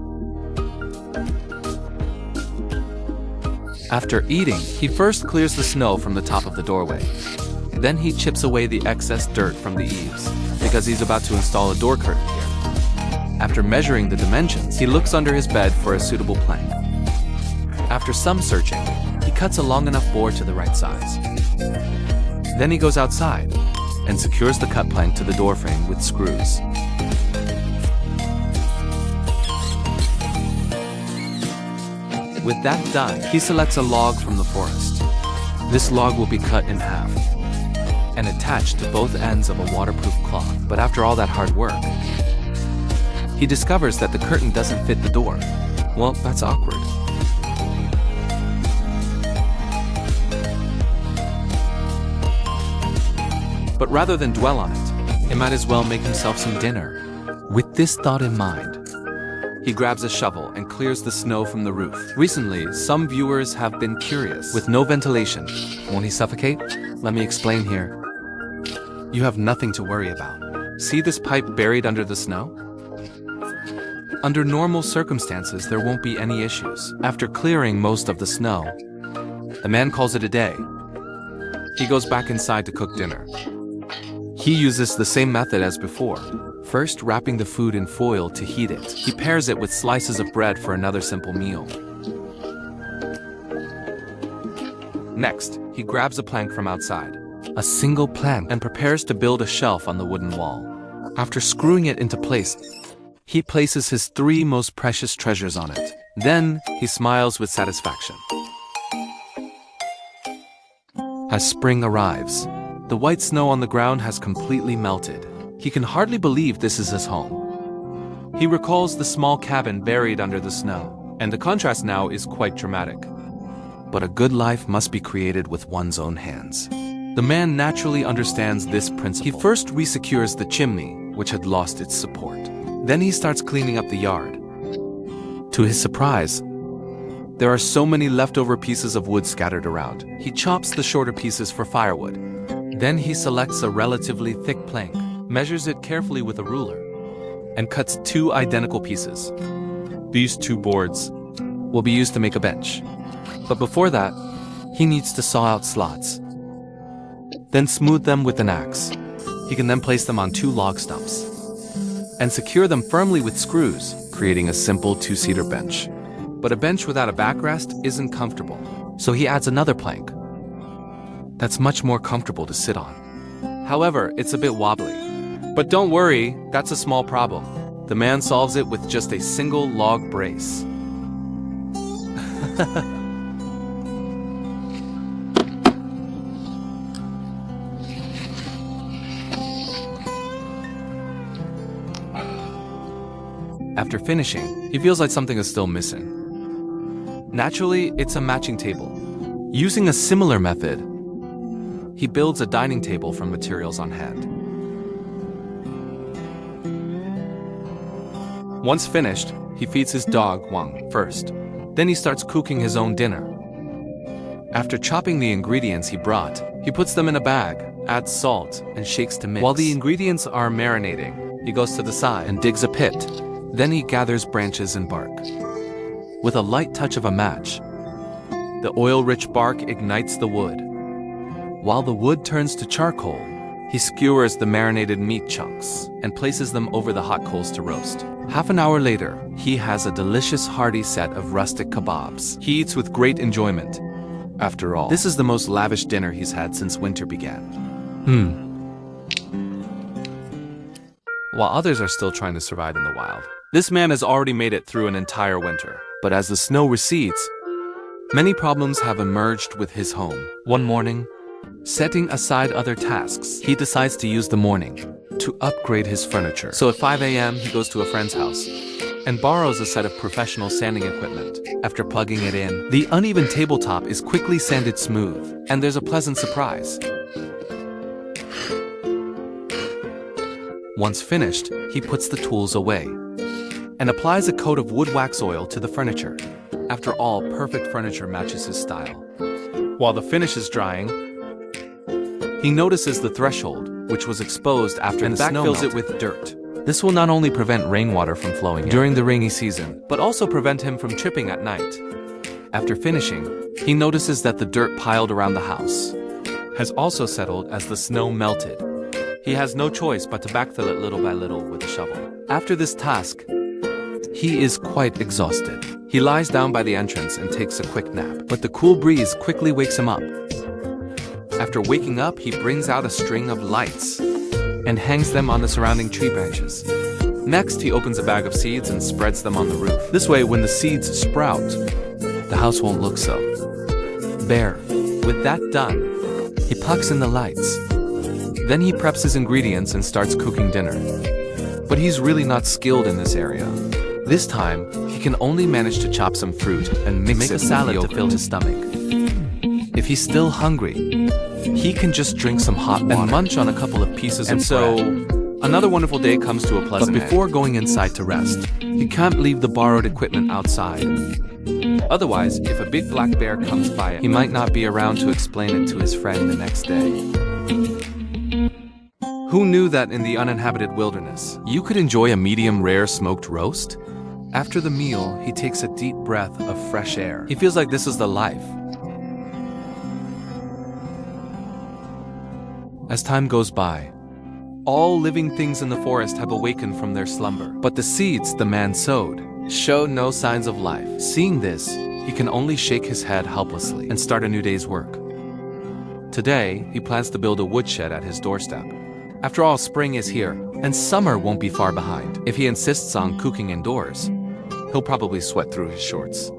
After eating, he first clears the snow from the top of the doorway. Then he chips away the excess dirt from the eaves, because he's about to install a door curtain here. After measuring the dimensions, he looks under his bed for a suitable plank. After some searching, he cuts a long enough board to the right size. Then he goes outside and secures the cut plank to the doorframe with screws. With that done, he selects a log from the forest. This log will be cut in half and attached to both ends of a waterproof cloth. But after all that hard work, he discovers that the curtain doesn't fit the door. Well, that's awkward. But rather than dwell on it, he might as well make himself some dinner. With this thought in mind, he grabs a shovel and clears the snow from the roof. Recently, some viewers have been curious. With no ventilation, won't he suffocate? Let me explain here. You have nothing to worry about. See this pipe buried under the snow? Under normal circumstances, there won't be any issues. After clearing most of the snow, the man calls it a day. He goes back inside to cook dinner. He uses the same method as before. First, wrapping the food in foil to heat it. He pairs it with slices of bread for another simple meal. Next, he grabs a plank from outside, a single plank, and prepares to build a shelf on the wooden wall. After screwing it into place, he places his 3 most precious treasures on it. Then, he smiles with satisfaction. As spring arrives, the white snow on the ground has completely melted. He can hardly believe this is his home. He recalls the small cabin buried under the snow, and the contrast now is quite dramatic. But a good life must be created with one's own hands. The man naturally understands this principle. He first resecures the chimney, which had lost its support. Then he starts cleaning up the yard. To his surprise, there are so many leftover pieces of wood scattered around. He chops the shorter pieces for firewood. Then he selects a relatively thick plank, measures it carefully with a ruler, and cuts 2 identical pieces. These 2 boards will be used to make a bench. But before that, he needs to saw out slots, then smooth them with an axe. He can then place them on 2 log stumps and secure them firmly with screws, creating a simple 2-seater bench. But a bench without a backrest isn't comfortable, so he adds another plank that's much more comfortable to sit on. However, it's a bit wobbly. But don't worry, that's a small problem. The man solves it with just a single log brace. After finishing, he feels like something is still missing. Naturally, it's a matching table. Using a similar method, he builds a dining table from materials on hand. Once finished, he feeds his dog, Wang, first. Then he starts cooking his own dinner. After chopping the ingredients he brought, he puts them in a bag, adds salt, and shakes to mix. While the ingredients are marinating, he goes to the side and digs a pit. Then he gathers branches and bark. With a light touch of a match, the oil-rich bark ignites the wood. While the wood turns to charcoal, he skewers the marinated meat chunks and places them over the hot coals to roast. Half an hour later, he has a delicious hearty set of rustic kebabs. He eats with great enjoyment. After all, this is the most lavish dinner he's had since winter began. While others are still trying to survive in the wild, this man has already made it through an entire winter. But as the snow recedes, many problems have emerged with his home. One morning, setting aside other tasks, he decides to use the morning to upgrade his furniture. So at 5 a.m., he goes to a friend's house and borrows a set of professional sanding equipment. After plugging it in, the uneven tabletop is quickly sanded smooth, and there's a pleasant surprise. Once finished, he puts the tools away and applies a coat of wood wax oil to the furniture. After all, perfect furniture matches his style. While the finish is drying, he notices the threshold, which was exposed after the snow melted, and backfills it with dirt. This will not only prevent rainwater from flowing during the rainy season, but also prevent him from tripping at night. After finishing, he notices that the dirt piled around the house has also settled as the snow melted. He has no choice but to backfill it little by little with a shovel. After this task, he is quite exhausted. He lies down by the entrance and takes a quick nap, but the cool breeze quickly wakes him up. After waking up, he brings out a string of lights and hangs them on the surrounding tree branches. Next, he opens a bag of seeds and spreads them on the roof. This way, when the seeds sprout, the house won't look so bare. With that done, he plugs in the lights. Then he preps his ingredients and starts cooking dinner. But he's really not skilled in this area. This time, he can only manage to chop some fruit and make a salad to fill his stomach. If he's still hungry, he can just drink some hot water and munch on a couple of pieces of bread. Another wonderful day comes to a pleasant end. But before going inside to rest, he can't leave the borrowed equipment outside. Otherwise, if a big black bear comes by, he might not be around to explain it to his friend the next day. Who knew that in the uninhabited wilderness, you could enjoy a medium rare smoked roast? After the meal, he takes a deep breath of fresh air. He feels like this is the life. As time goes by, all living things in the forest have awakened from their slumber. But the seeds the man sowed show no signs of life. Seeing this, he can only shake his head helplessly and start a new day's work. Today, he plans to build a woodshed at his doorstep. After all, spring is here, and summer won't be far behind. If he insists on cooking indoors, he'll probably sweat through his shorts.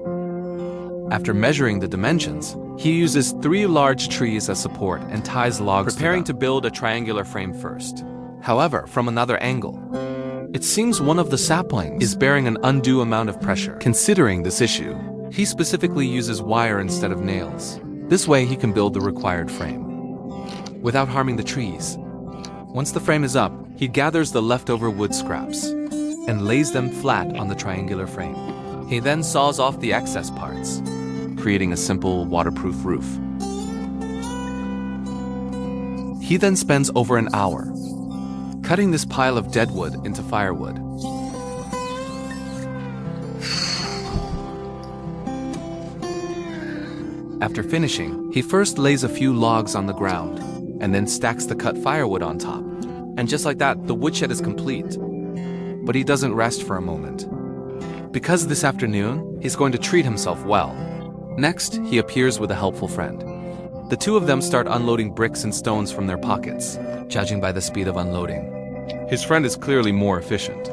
After measuring the dimensions, he uses 3 large trees as support and ties logs, preparing to build a triangular frame first. However, from another angle, it seems one of the saplings is bearing an undue amount of pressure. Considering this issue, he specifically uses wire instead of nails. This way he can build the required frame without harming the trees. Once the frame is up, he gathers the leftover wood scraps and lays them flat on the triangular frame. He then saws off the excess parts, creating a simple waterproof roof. He then spends over an hour cutting this pile of dead wood into firewood. After finishing, he first lays a few logs on the ground and then stacks the cut firewood on top. And just like that, the woodshed is complete. But he doesn't rest for a moment, because this afternoon, he's going to treat himself well. Next, he appears with a helpful friend. The two of them start unloading bricks and stones from their pockets, judging by the speed of unloading. His friend is clearly more efficient.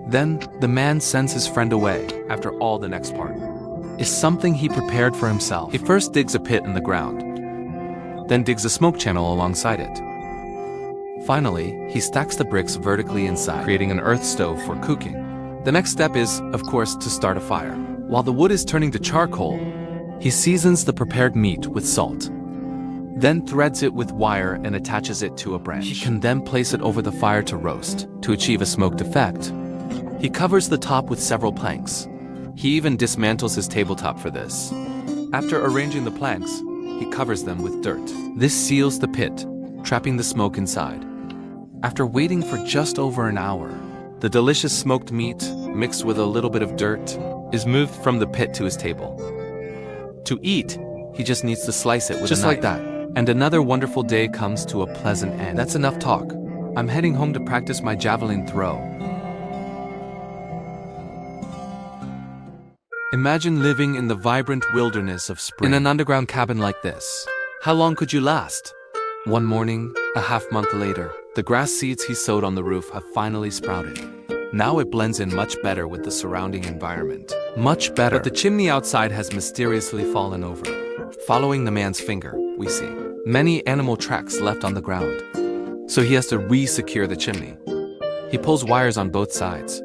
Then, the man sends his friend away. After all, the next part is something he prepared for himself. He first digs a pit in the ground, then digs a smoke channel alongside it. Finally, he stacks the bricks vertically inside, creating an earth stove for cooking. The next step is, of course, to start a fire. While the wood is turning to charcoal, he seasons the prepared meat with salt, then threads it with wire and attaches it to a branch. He can then place it over the fire to roast. To achieve a smoked effect, he covers the top with several planks. He even dismantles his tabletop for this. After arranging the planks, he covers them with dirt. This seals the pit, trapping the smoke inside. After waiting for just over an hour, the delicious smoked meat, mixed with a little bit of dirt, is moved from the pit to his table. To eat, he just needs to slice it with a knife. Just like that. And another wonderful day comes to a pleasant end. That's enough talk. I'm heading home to practice my javelin throw. Imagine living in the vibrant wilderness of spring, in an underground cabin like this. How long could you last? One morning, a half-month later, the grass seeds he sowed on the roof have finally sprouted. Now it blends in much better with the surrounding environment. Much better. But the chimney outside has mysteriously fallen over. Following the man's finger, we see many animal tracks left on the ground. So he has to re-secure the chimney. He pulls wires on both sides.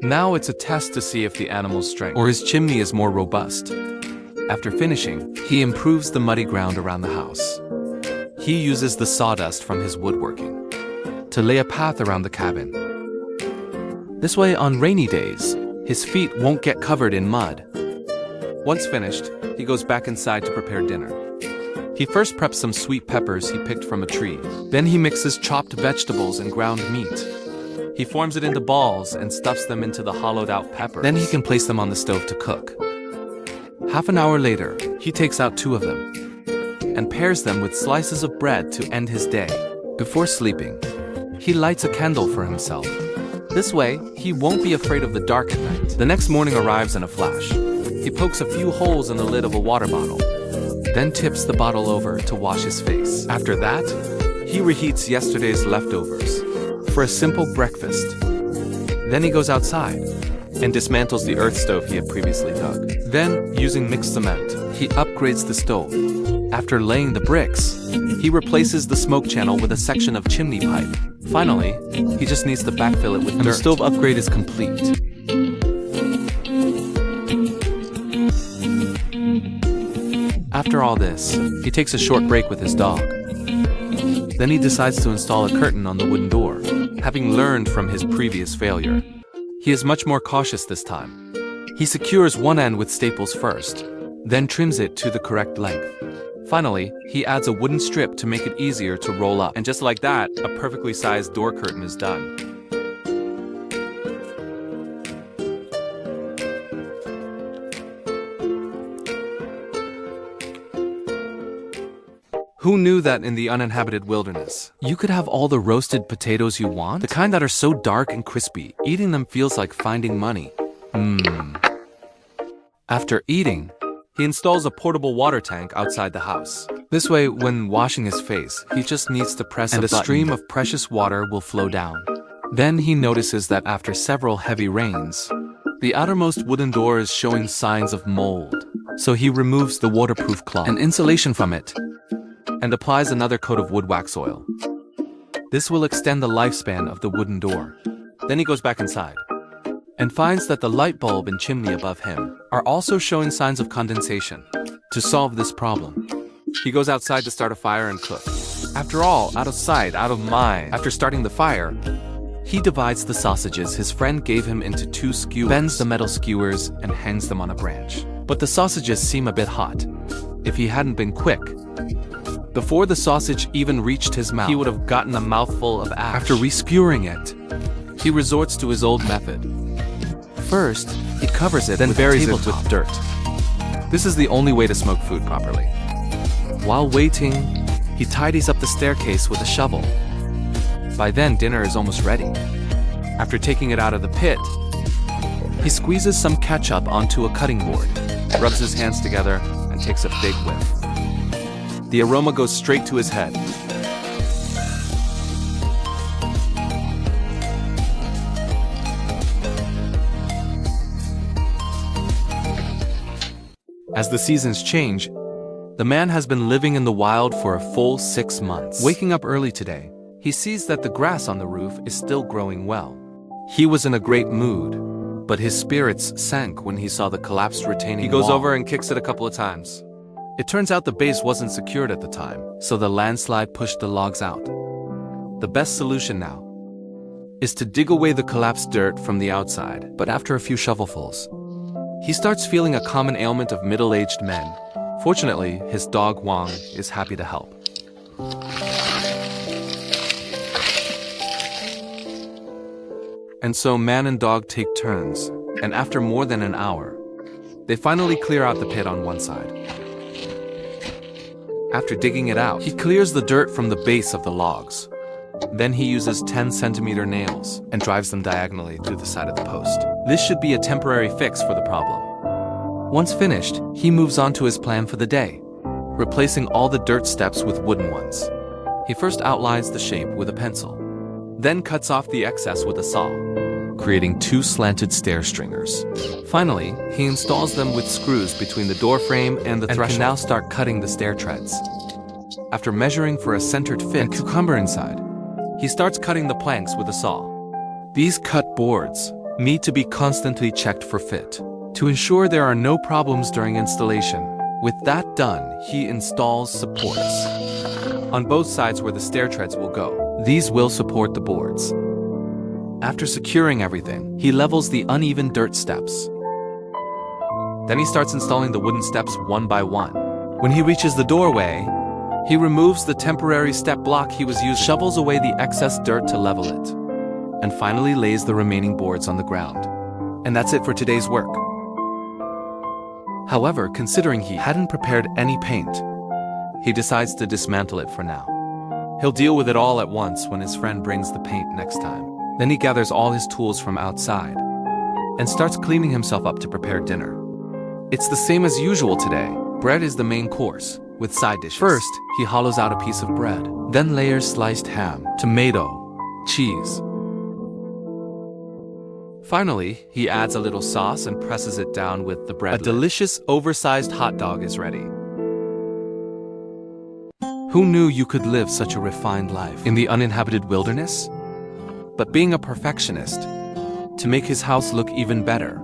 Now it's a test to see if the animal's strength or his chimney is more robust. After finishing, he improves the muddy ground around the house. He uses the sawdust from his woodworking to lay a path around the cabin. This way, on rainy days, his feet won't get covered in mud. Once finished, he goes back inside to prepare dinner. He first preps some sweet peppers he picked from a tree. Then he mixes chopped vegetables and ground meat. He forms it into balls and stuffs them into the hollowed-out peppers. Then he can place them on the stove to cook. Half an hour later, he takes out 2 of them and pairs them with slices of bread to end his day. Before sleeping, he lights a candle for himself. This way, he won't be afraid of the dark at night. The next morning arrives in a flash. He pokes a few holes in the lid of a water bottle, then tips the bottle over to wash his face. After that, he reheats yesterday's leftovers for a simple breakfast. Then he goes outside and dismantles the earth stove he had previously dug. Then, using mixed cement, he upgrades the stove. After laying the bricks, he replaces the smoke channel with a section of chimney pipe. Finally, he just needs to backfill it with dirt. And the stove upgrade is complete. After all this, he takes a short break with his dog. Then he decides to install a curtain on the wooden door, having learned from his previous failure. He is much more cautious this time. He secures one end with staples first, then trims it to the correct length. Finally, he adds a wooden strip to make it easier to roll up. And just like that, a perfectly sized door curtain is done. Who knew that in the uninhabited wilderness, you could have all the roasted potatoes you want? The kind that are so dark and crispy, eating them feels like finding money. After eating, he installs a portable water tank outside the house. This way, when washing his face, he just needs to press a button, and a stream of precious water will flow down. Then he notices that after several heavy rains, the outermost wooden door is showing signs of mold. So he removes the waterproof cloth and insulation from it, and applies another coat of wood wax oil. This will extend the lifespan of the wooden door. Then he goes back inside and finds that the light bulb and chimney above him are also showing signs of condensation. To solve this problem, he goes outside to start a fire and cook. After all, out of sight, out of mind. After starting the fire, he divides the sausages his friend gave him into 2 skewers, bends the metal skewers, and hangs them on a branch. But the sausages seem a bit hot. If he hadn't been quick, before the sausage even reached his mouth, he would have gotten a mouthful of ash. After re-skewering it, he resorts to his old method. First, he covers it, then buries it with dirt. This is the only way to smoke food properly. While waiting, he tidies up the staircase with a shovel. By then, dinner is almost ready. After taking it out of the pit, he squeezes some ketchup onto a cutting board, rubs his hands together, and takes a big whiff. The aroma goes straight to his head. As the seasons change, the man has been living in the wild for a full 6 months. Waking up early today, he sees that the grass on the roof is still growing well. He was in a great mood, but his spirits sank when he saw the collapsed retaining wall. He goes over and kicks it a couple of times. It turns out the base wasn't secured at the time, so the landslide pushed the logs out. The best solution now is to dig away the collapsed dirt from the outside, but after a few shovelfuls, he starts feeling a common ailment of middle-aged men. Fortunately, his dog Wang is happy to help. And so man and dog take turns, and after more than an hour, they finally clear out the pit on one side. After digging it out, he clears the dirt from the base of the logs. Then he uses 10-centimeter nails and drives them diagonally through the side of the post. This should be a temporary fix for the problem. Once finished, he moves on to his plan for the day, replacing all the dirt steps with wooden ones. He first outlines the shape with a pencil, then cuts off the excess with a saw, creating 2 slanted stair stringers. Finally, he installs them with screws between the door frame and the threshold, and can now start cutting the stair treads. After measuring for a centered fit and cucumber inside, he starts cutting the planks with a saw. These cut boards need to be constantly checked for fit to ensure there are no problems during installation. With that done, he installs supports on both sides where the stair treads will go. These will support the boards. After securing everything, he levels the uneven dirt steps. Then he starts installing the wooden steps one by one. When he reaches the doorway, he removes the temporary step block he was using, shovels away the excess dirt to level it, and finally lays the remaining boards on the ground. And that's it for today's work. However, considering he hadn't prepared any paint, he decides to dismantle it for now. He'll deal with it all at once when his friend brings the paint next time. Then he gathers all his tools from outside and starts cleaning himself up to prepare dinner. It's the same as usual today. Bread is the main course, with side dishes. First, he hollows out a piece of bread, then layers sliced ham, tomato, cheese. Finally, he adds a little sauce and presses it down with the bread. A delicious, oversized hot dog is ready. Who knew you could live such a refined life in the uninhabited wilderness? But being a perfectionist, to make his house look even better,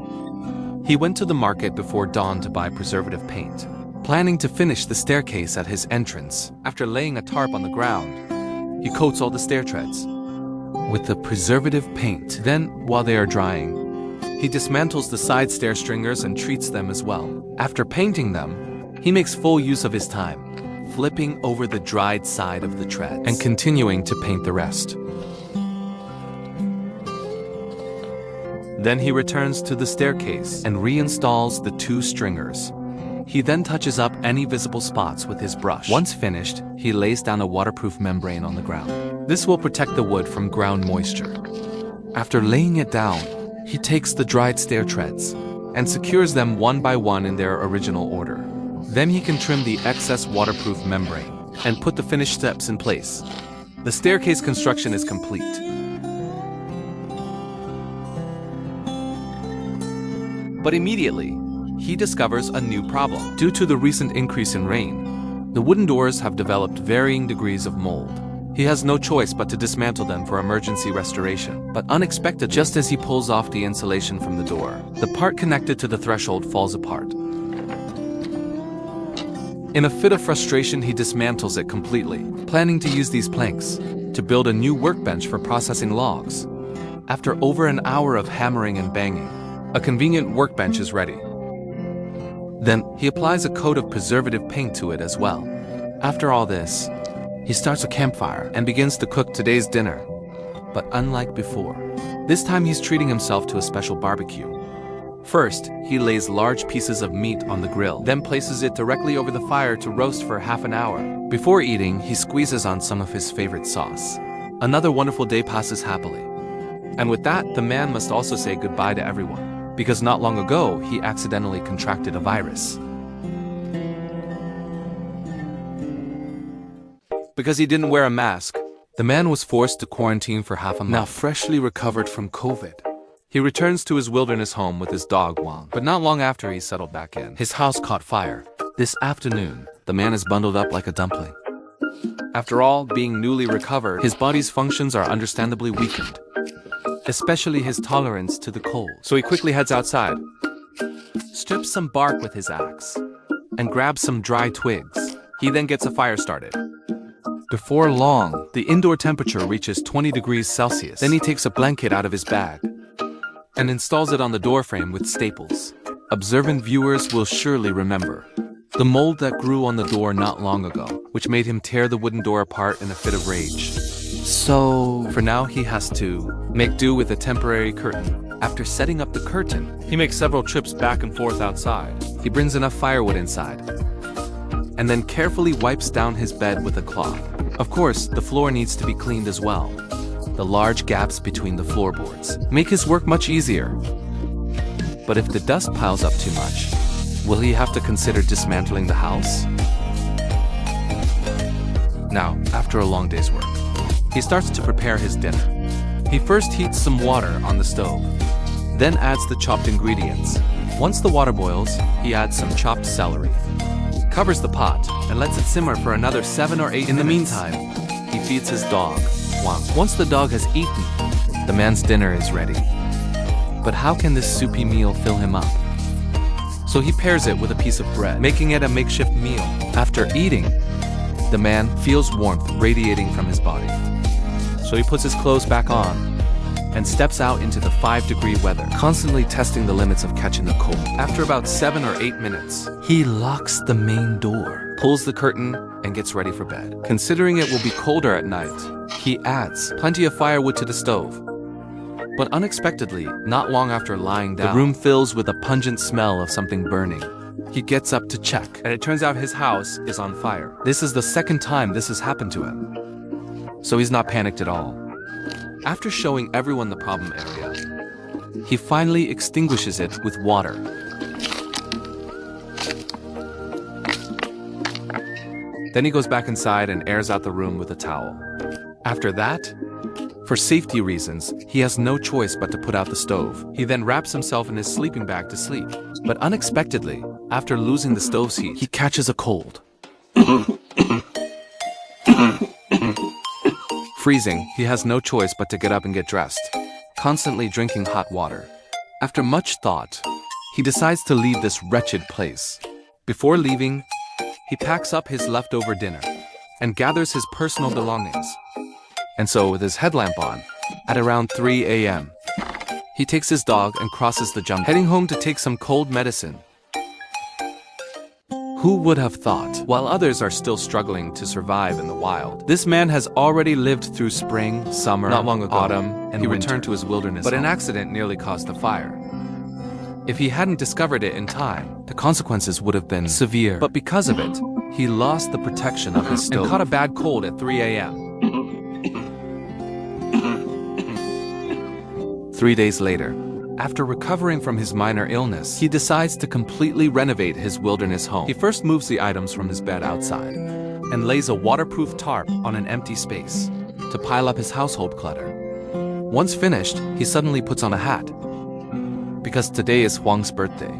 he went to the market before dawn to buy preservative paint, planning to finish the staircase at his entrance. After laying a tarp on the ground, he coats all the stair treads with the preservative paint. Then, while they are drying, he dismantles the side stair stringers and treats them as well. After painting them, he makes full use of his time, flipping over the dried side of the treads and continuing to paint the rest. Then he returns to the staircase and reinstalls the 2 stringers. He then touches up any visible spots with his brush. Once finished, he lays down a waterproof membrane on the ground. This will protect the wood from ground moisture. After laying it down, he takes the dried stair treads and secures them one by one in their original order. Then he can trim the excess waterproof membrane and put the finished steps in place. The staircase construction is complete. But immediately, he discovers a new problem. Due to the recent increase in rain, the wooden doors have developed varying degrees of mold. He has no choice but to dismantle them for emergency restoration. But unexpectedly, just as he pulls off the insulation from the door, the part connected to the threshold falls apart. In a fit of frustration, he dismantles it completely, planning to use these planks to build a new workbench for processing logs. After over an hour of hammering and banging, a convenient workbench is ready. Then, he applies a coat of preservative paint to it as well. After all this, he starts a campfire and begins to cook today's dinner. But unlike before, this time he's treating himself to a special barbecue. First, he lays large pieces of meat on the grill, then places it directly over the fire to roast for half an hour. Before eating, he squeezes on some of his favorite sauce. Another wonderful day passes happily. And with that, the man must also say goodbye to everyone, because not long ago, he accidentally contracted a virus. Because he didn't wear a mask, the man was forced to quarantine for half a month. Now freshly recovered from COVID, he returns to his wilderness home with his dog Wang. But not long after he settled back in, his house caught fire. This afternoon, the man is bundled up like a dumpling. After all, being newly recovered, his body's functions are understandably weakened, especially his tolerance to the cold. So he quickly heads outside, strips some bark with his axe, and grabs some dry twigs. He then gets a fire started. Before long, the indoor temperature reaches 20 degrees Celsius. Then he takes a blanket out of his bag and installs it on the doorframe with staples. Observant viewers will surely remember the mold that grew on the door not long ago, which made him tear the wooden door apart in a fit of rage. So, for now he has to make do with a temporary curtain. After setting up the curtain, he makes several trips back and forth outside. He brings enough firewood inside, and then carefully wipes down his bed with a cloth. Of course, the floor needs to be cleaned as well. The large gaps between the floorboards make his work much easier. But if the dust piles up too much, will he have to consider dismantling the house? Now, after a long day's work, he starts to prepare his dinner. He first heats some water on the stove, then adds the chopped ingredients. Once the water boils, he adds some chopped celery, covers the pot, and lets it simmer for another 7 or 8 minutes. In the meantime, he feeds his dog, Wang. Once the dog has eaten, the man's dinner is ready. But how can this soupy meal fill him up? So he pairs it with a piece of bread, making it a makeshift meal. After eating, the man feels warmth radiating from his body. So he puts his clothes back on and steps out into the 5-degree weather, constantly testing the limits of catching a cold. After about 7 or 8 minutes, he locks the main door, pulls the curtain, and gets ready for bed. Considering it will be colder at night, he adds plenty of firewood to the stove. But unexpectedly, not long after lying down, the room fills with a pungent smell of something burning. He gets up to check, and it turns out his house is on fire. This is the second time this has happened to him, so he's not panicked at all. After showing everyone the problem area, he finally extinguishes it with water. Then he goes back inside and airs out the room with a towel. After that, for safety reasons, he has no choice but to put out the stove. He then wraps himself in his sleeping bag to sleep. But unexpectedly, after losing the stove's heat, he catches a cold. Freezing, he has no choice but to get up and get dressed, constantly drinking hot water. After much thought, he decides to leave this wretched place. Before leaving, he packs up his leftover dinner and gathers his personal belongings. And so, with his headlamp on, at around 3 a.m., he takes his dog and crosses the jungle, heading home to take some cold medicine. Who would have thought? While others are still struggling to survive in the wild, this man has already lived through spring, summer, not long ago, autumn, and he returned to his wilderness home. But an accident nearly caused a fire. If he hadn't discovered it in time, the consequences would have been severe. But because of it, he lost the protection of his stove and caught a bad cold at 3 a.m. 3 days later, after recovering from his minor illness, he decides to completely renovate his wilderness home. He first moves the items from his bed outside and lays a waterproof tarp on an empty space to pile up his household clutter. Once finished, he suddenly puts on a hat, because today is Huang's birthday.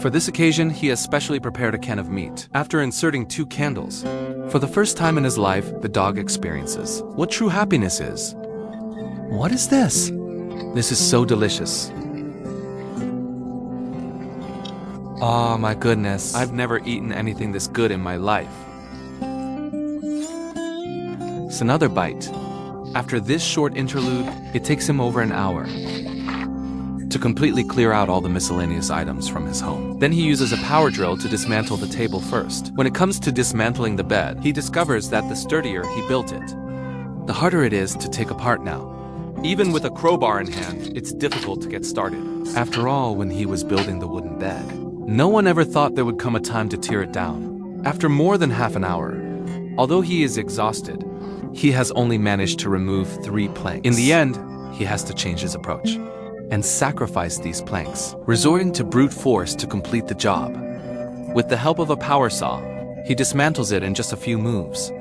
For this occasion, he has specially prepared a can of meat. After inserting 2 candles, for the first time in his life, the dog experiences what true happiness is. What is this? This is so delicious. Oh my goodness, I've never eaten anything this good in my life. It's another bite. After this short interlude, it takes him over an hour to completely clear out all the miscellaneous items from his home. Then he uses a power drill to dismantle the table first. When it comes to dismantling the bed, he discovers that the sturdier he built it, the harder it is to take apart now. Even with a crowbar in hand, it's difficult to get started. After all, when he was building the wooden bed, no one ever thought there would come a time to tear it down. After more than half an hour, although he is exhausted, he has only managed to remove 3 planks. In the end, he has to change his approach and sacrifice these planks, resorting to brute force to complete the job. With the help of a power saw, he dismantles it in just a few moves.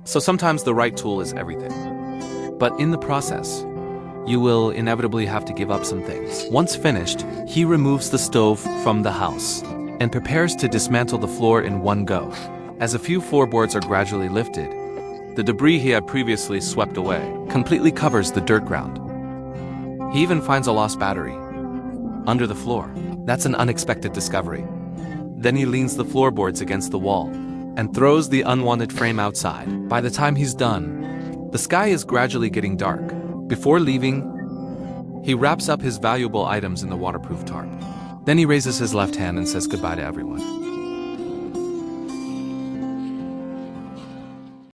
So sometimes the right tool is everything. But in the process, you will inevitably have to give up some things. Once finished, he removes the stove from the house and prepares to dismantle the floor in one go. As a few floorboards are gradually lifted, the debris he had previously swept away completely covers the dirt ground. He even finds a lost battery under the floor. That's an unexpected discovery. Then he leans the floorboards against the wall and throws the unwanted frame outside. By the time he's done, the sky is gradually getting dark. Before leaving, he wraps up his valuable items in the waterproof tarp. Then he raises his left hand and says goodbye to everyone.